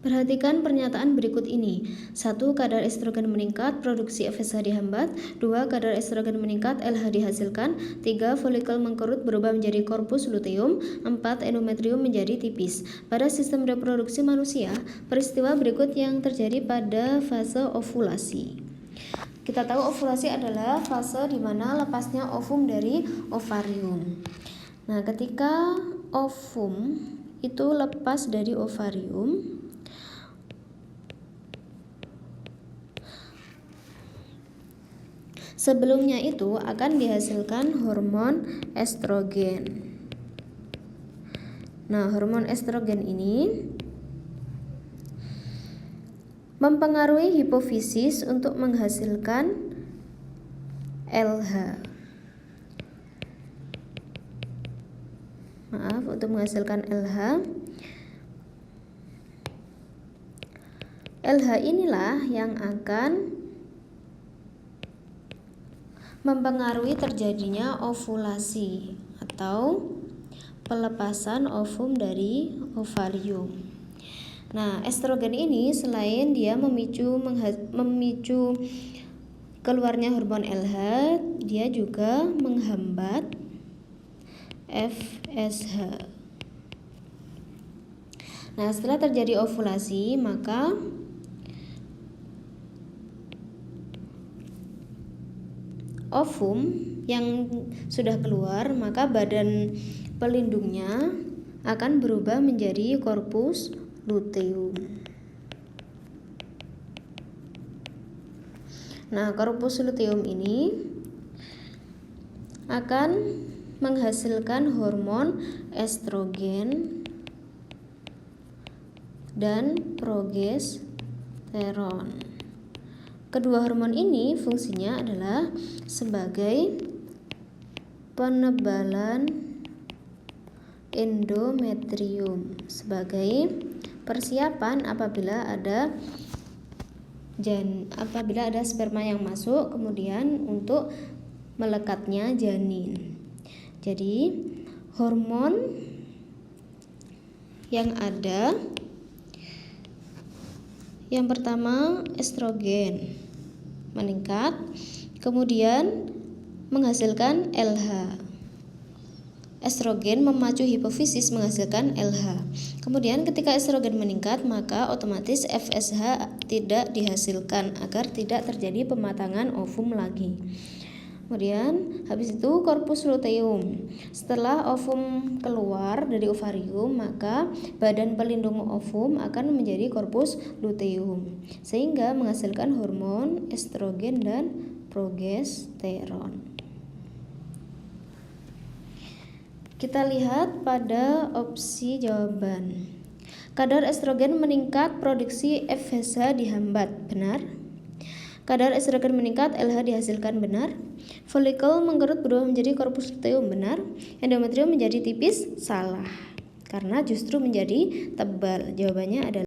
Perhatikan pernyataan berikut ini. 1. Kadar estrogen meningkat, produksi FSH dihambat. 2. Kadar estrogen meningkat, LH dihasilkan. 3. Folikel mengkerut berubah menjadi korpus luteum. 4. Endometrium menjadi tipis. Pada sistem reproduksi manusia, peristiwa berikut yang terjadi pada fase ovulasi. Kita tahu ovulasi adalah fase di mana lepasnya ovum dari ovarium. Nah, ketika ovum itu lepas dari ovarium, sebelumnya itu akan dihasilkan hormon estrogen. Nah, hormon estrogen ini mempengaruhi hipofisis untuk menghasilkan LH. Untuk menghasilkan LH. LH inilah yang akan mempengaruhi terjadinya ovulasi atau pelepasan ovum dari ovarium. Nah, estrogen ini selain dia memicu keluarnya hormon LH, dia juga menghambat FSH. Nah, setelah terjadi ovulasi, maka ovum yang sudah keluar, maka badan pelindungnya akan berubah menjadi korpus luteum. Nah, korpus luteum ini akan menghasilkan hormon estrogen dan progesteron. Kedua hormon ini fungsinya adalah sebagai penebalan endometrium, sebagai persiapan apabila ada sperma yang masuk, kemudian untuk melekatnya janin. Jadi hormon yang ada, yang pertama estrogen meningkat, kemudian menghasilkan LH. Estrogen memacu hipofisis menghasilkan LH. Kemudian ketika estrogen meningkat, maka otomatis FSH tidak dihasilkan agar tidak terjadi pematangan ovum lagi. Kemudian habis itu korpus luteum. Setelah ovum keluar dari ovarium, maka badan pelindung ovum akan menjadi korpus luteum sehingga menghasilkan hormon estrogen dan progesteron. Kita lihat pada opsi jawaban. Kadar estrogen meningkat, produksi FSH dihambat, benar. Kadar estrogen meningkat, LH dihasilkan, benar. Folikel mengkerut berubah menjadi korpus luteum, benar. Endometrium menjadi tipis, salah. Karena justru menjadi tebal. Jawabannya adalah